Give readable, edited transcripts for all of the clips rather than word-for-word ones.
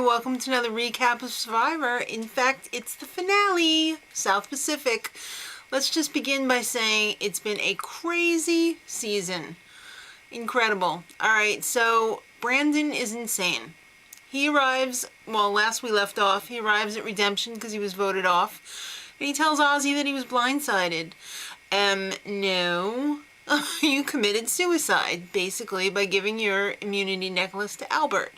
welcome to another recap of Survivor. In fact, it's the finale, South Pacific. Let's just begin by saying it's been a crazy season. Incredible. Alright, so Brandon is insane. He arrives, well, last we left off, he arrives at Redemption because he was voted off. And he tells Ozzy that he was blindsided. No. You committed suicide, basically, by giving your immunity necklace to Albert.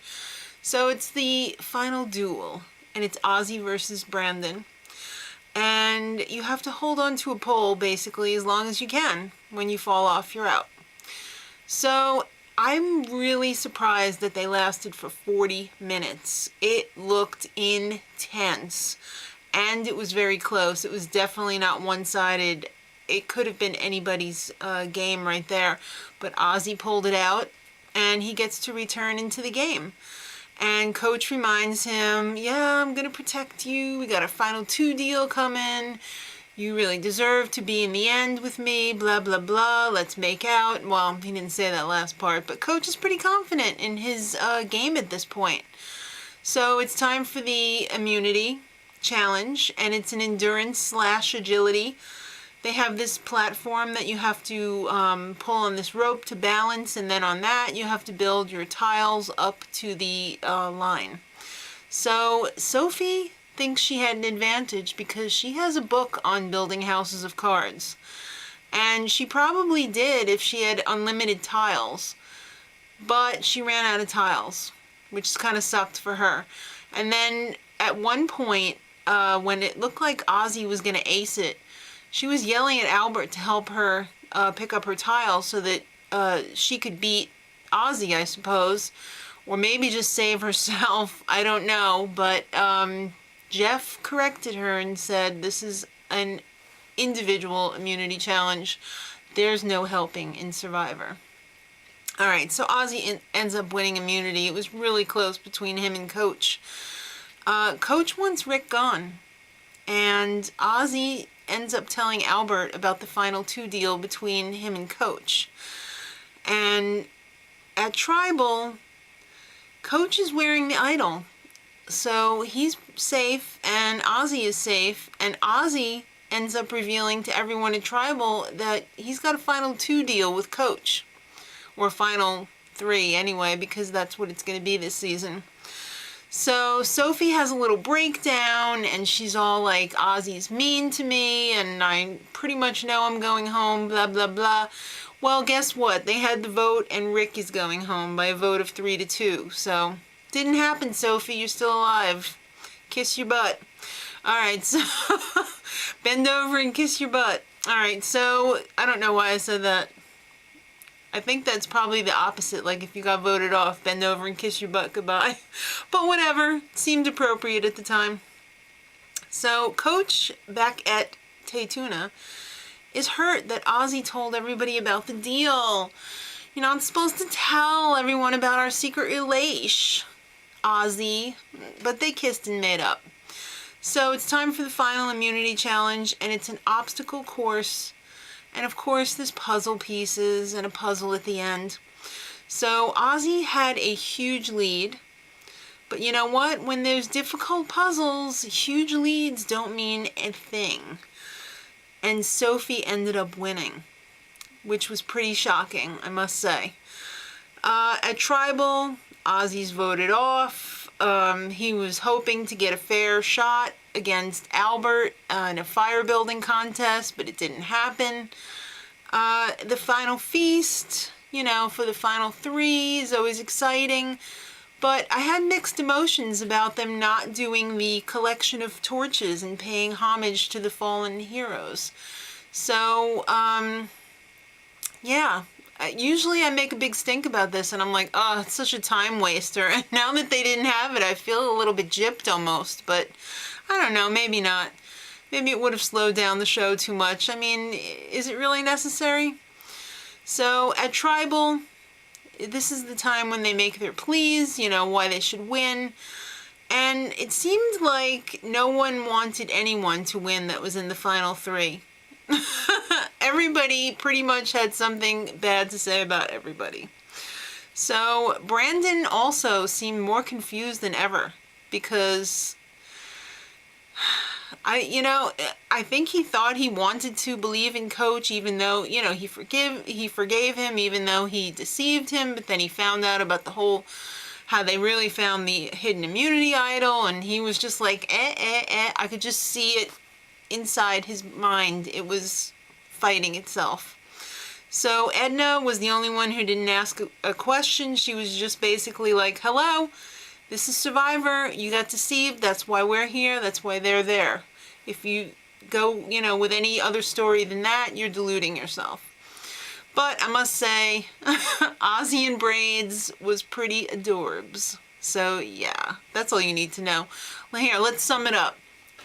So it's the final duel, and it's Ozzy versus Brandon. And you have to hold on to a pole, basically, as long as you can. When you fall off, you're out. So I'm really surprised that they lasted for 40 minutes. It looked intense, and it was very close. It was definitely not one-sided. It could have been anybody's game right there, but Ozzy pulled it out, and he gets to return into the game. And Coach reminds him, yeah, I'm going to protect you. We got a final 2 deal coming. You really deserve to be in the end with me, blah, blah, blah. Let's make out. Well, he didn't say that last part, but Coach is pretty confident in his game at this point. So it's time for the immunity challenge, and it's an endurance/agility. They have this platform that you have to pull on this rope to balance, and then on that you have to build your tiles up to the line. So Sophie thinks she had an advantage because she has a book on building houses of cards. And she probably did if she had unlimited tiles. But she ran out of tiles, which kind of sucked for her. And then at one point, when it looked like Ozzy was going to ace it, she was yelling at Albert to help her pick up her tiles so that she could beat Ozzy, I suppose. Or maybe just save herself. I don't know. But Jeff corrected her and said, this is an individual immunity challenge. There's no helping in Survivor. Alright, so Ozzy ends up winning immunity. It was really close between him and Coach. Coach wants Rick gone. And Ozzy ends up telling Albert about the final 2 deal between him and Coach. And at Tribal, Coach is wearing the idol. So he's safe and Ozzy is safe, and Ozzy ends up revealing to everyone at Tribal that he's got a final 2 deal with Coach. Or final 3 anyway, because that's what it's going to be this season. So Sophie has a little breakdown, and she's all like, Ozzy's mean to me, and I pretty much know I'm going home, blah, blah, blah. Well, guess what? They had the vote, and Rick is going home by a vote of 3-2. So, didn't happen, Sophie. You're still alive. Kiss your butt. Alright, so bend over and kiss your butt. Alright, so I don't know why I said that. I think that's probably the opposite, like if you got voted off, bend over and kiss your butt goodbye. But whatever, seemed appropriate at the time. So Coach, back at Taytuna, is hurt that Ozzy told everybody about the deal. You're not supposed to tell everyone about our secret relation, Ozzy. But they kissed and made up. So it's time for the final immunity challenge, and it's an obstacle course. And of course, there's puzzle pieces and a puzzle at the end. So Ozzy had a huge lead. But you know what? When there's difficult puzzles, huge leads don't mean a thing. And Sophie ended up winning, which was pretty shocking, I must say. At Tribal, Ozzy's voted off. He was hoping to get a fair shot against Albert in a fire building contest, but it didn't happen. The final feast, you know, for the final 3 is always exciting, but I had mixed emotions about them not doing the collection of torches and paying homage to the fallen heroes. So, yeah. Usually I make a big stink about this and I'm like, oh, it's such a time waster. And now that they didn't have it, I feel a little bit gypped almost, but I don't know, maybe not. Maybe it would have slowed down the show too much. I mean, is it really necessary? So at Tribal, this is the time when they make their pleas, you know, why they should win. And it seemed like no one wanted anyone to win that was in the final 3. Everybody pretty much had something bad to say about everybody. So Brandon also seemed more confused than ever. because I think he thought he wanted to believe in Coach, even though, he forgave him, even though he deceived him, but then he found out about the whole, how they really found the hidden immunity idol, and he was just like, I could just see it inside his mind. It was fighting itself. So Edna was the only one who didn't ask a question. She was just basically like, hello, this is Survivor. You got deceived. That's why we're here. That's why they're there. If you go, with any other story than that, you're deluding yourself. But I must say, Ozzy in braids was pretty adorbs. So yeah, that's all you need to know. Here, let's sum it up.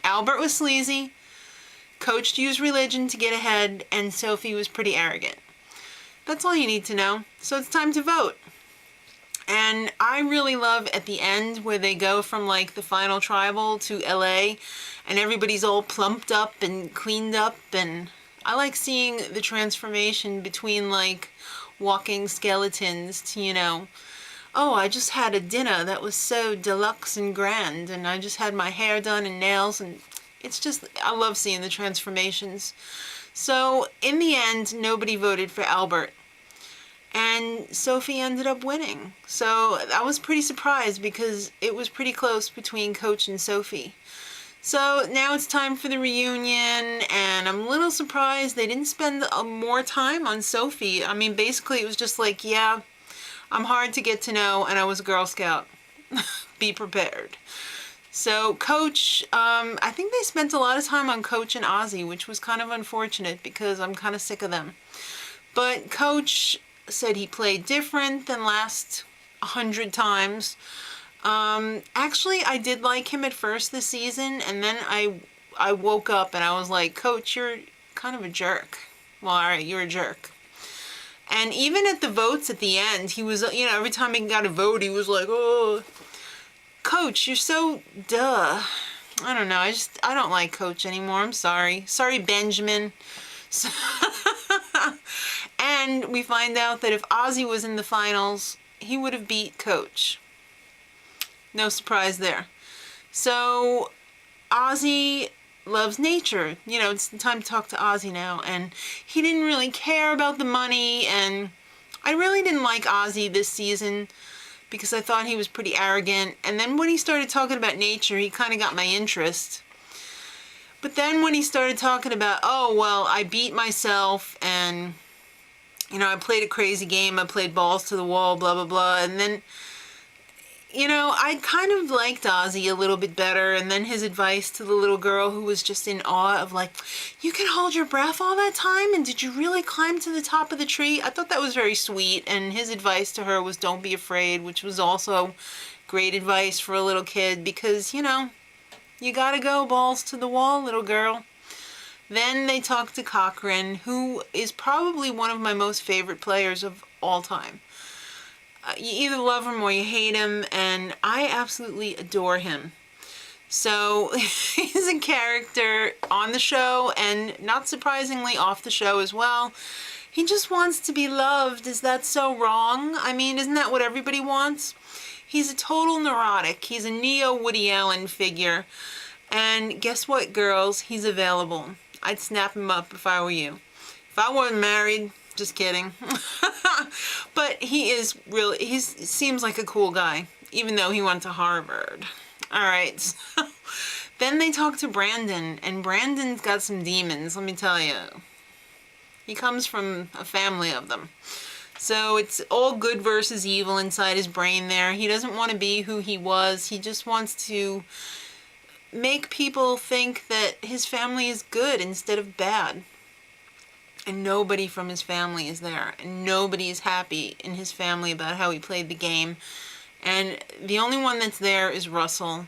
Albert was sleazy, Coach used religion to get ahead, and Sophie was pretty arrogant. That's all you need to know. So it's time to vote. And I really love at the end where they go from like the final tribal to LA and everybody's all plumped up and cleaned up, and I like seeing the transformation between like walking skeletons to, oh, I just had a dinner that was so deluxe and grand, and I just had my hair done and nails, and it's just, I love seeing the transformations. So in the end, nobody voted for Albert. And Sophie ended up winning. So I was pretty surprised because it was pretty close between Coach and Sophie. So now it's time for the reunion, and I'm a little surprised they didn't spend more time on Sophie. I mean, basically it was just like, yeah, I'm hard to get to know, and I was a Girl Scout. Be prepared. So Coach, I think they spent a lot of time on Coach and Ozzy, which was kind of unfortunate because I'm kind of sick of them. But Coach said he played different than last 100 times. Actually, I did like him at first this season, and then I woke up and I was like, Coach, you're kind of a jerk. Well, all right, you're a jerk. And even at the votes at the end, he was, every time he got a vote, he was like, oh, Coach, you're so duh. I don't know. I don't like Coach anymore. I'm sorry. Sorry, Benjamin. And we find out that if Ozzy was in the finals, he would have beat Coach. No surprise there. So Ozzy loves nature. It's time to talk to Ozzy now. And he didn't really care about the money. And I really didn't like Ozzy this season because I thought he was pretty arrogant. And then when he started talking about nature, he kind of got my interest. But then when he started talking about, oh, well, I beat myself and, I played a crazy game. I played balls to the wall, blah, blah, blah. And then, I kind of liked Ozzy a little bit better. And then his advice to the little girl who was just in awe of like, you can hold your breath all that time? And did you really climb to the top of the tree? I thought that was very sweet. And his advice to her was don't be afraid, which was also great advice for a little kid because, you gotta go balls to the wall, little girl. Then they talked to Cochran, who is probably one of my most favorite players of all time. You either love him or you hate him, and I absolutely adore him. So he's a character on the show, and not surprisingly off the show as well. He just wants to be loved. Is that so wrong? I mean, isn't that what everybody wants? He's a total neurotic. He's a neo Woody Allen figure. And guess what, girls? He's available. I'd snap him up if I were you. If I wasn't married, just kidding. But he seems like a cool guy, even though he went to Harvard. All right. So then they talk to Brandon, and Brandon's got some demons, let me tell you. He comes from a family of them. So it's all good versus evil inside his brain there. He doesn't want to be who he was. He just wants to make people think that his family is good instead of bad. And nobody from his family is there. And nobody is happy in his family about how he played the game. And the only one that's there is Russell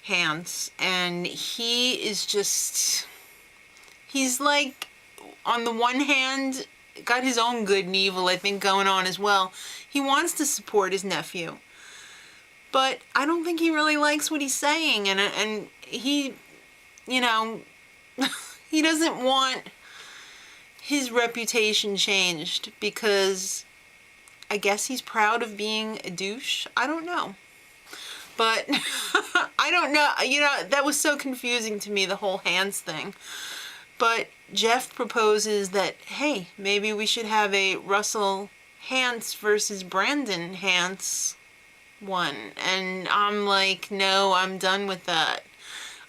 Hantz. And he is just... He's like, on the one hand, got his own good and evil, I think, going on as well. He wants to support his nephew. But I don't think he really likes what he's saying. And he, he doesn't want his reputation changed because I guess he's proud of being a douche. I don't know. But I don't know, that was so confusing to me, the whole hands thing. But Jeff proposes that, hey, maybe we should have a Russell Hantz versus Brandon Hantz one. And I'm like, no, I'm done with that.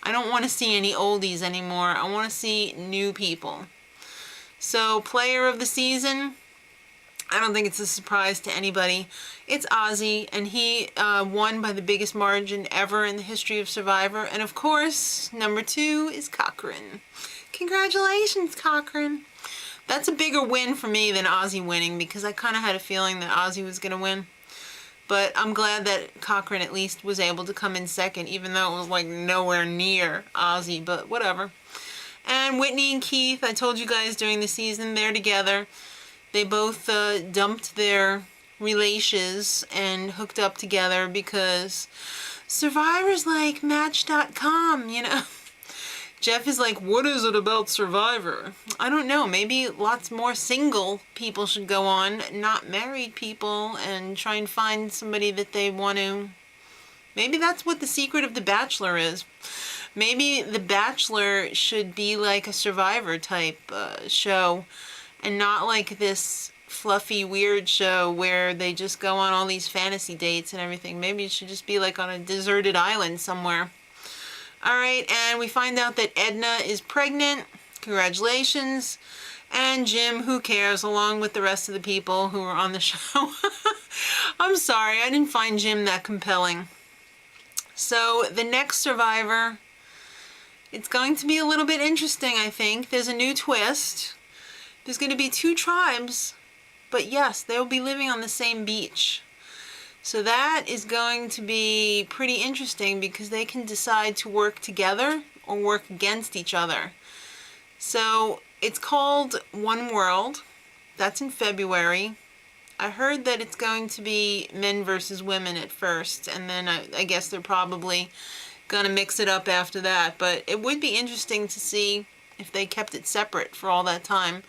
I don't want to see any oldies anymore. I want to see new people. So, player of the season, I don't think it's a surprise to anybody. It's Ozzy, and he won by the biggest margin ever in the history of Survivor. And of course, number 2 is Cochran. Congratulations, Cochran. That's a bigger win for me than Ozzy winning, because I kind of had a feeling that Ozzy was going to win. But I'm glad that Cochran at least was able to come in second, even though it was like nowhere near Ozzy, but whatever. And Whitney and Keith, I told you guys during the season, they're together. They both dumped their relations and hooked up together because Survivor's like Match.com, Jeff is like, what is it about Survivor? I don't know. Maybe lots more single people should go on, not married people, and try and find somebody that they want to. Maybe that's what the secret of The Bachelor is. Maybe The Bachelor should be like a Survivor type show, and not like this fluffy, weird show where they just go on all these fantasy dates and everything. Maybe it should just be like on a deserted island somewhere. Alright, and we find out that Edna is pregnant. Congratulations. And Jim, who cares, along with the rest of the people who were on the show. I'm sorry, I didn't find Jim that compelling. So, the next Survivor, it's going to be a little bit interesting, I think. There's a new twist. There's going to be 2 tribes, but yes, they'll be living on the same beach. So that is going to be pretty interesting because they can decide to work together or work against each other. So it's called One World. That's in February. I heard that it's going to be men versus women at first, and then I guess they're probably going to mix it up after that. But it would be interesting to see if they kept it separate for all that time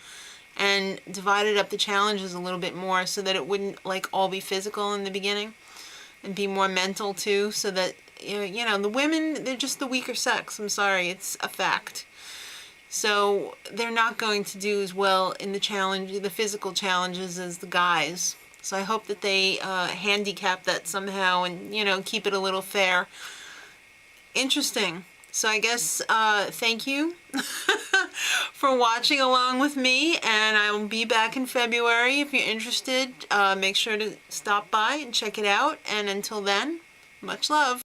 and divided up the challenges a little bit more so that it wouldn't like all be physical in the beginning and be more mental too, so that the women, they're just the weaker sex. I'm sorry, it's a fact. So they're not going to do as well in the physical challenges as the guys. So I hope that they handicap that somehow and keep it a little fair. Interesting. So I guess thank you for watching along with me, and I will be back in February. If you're interested, make sure to stop by and check it out. And until then, much love.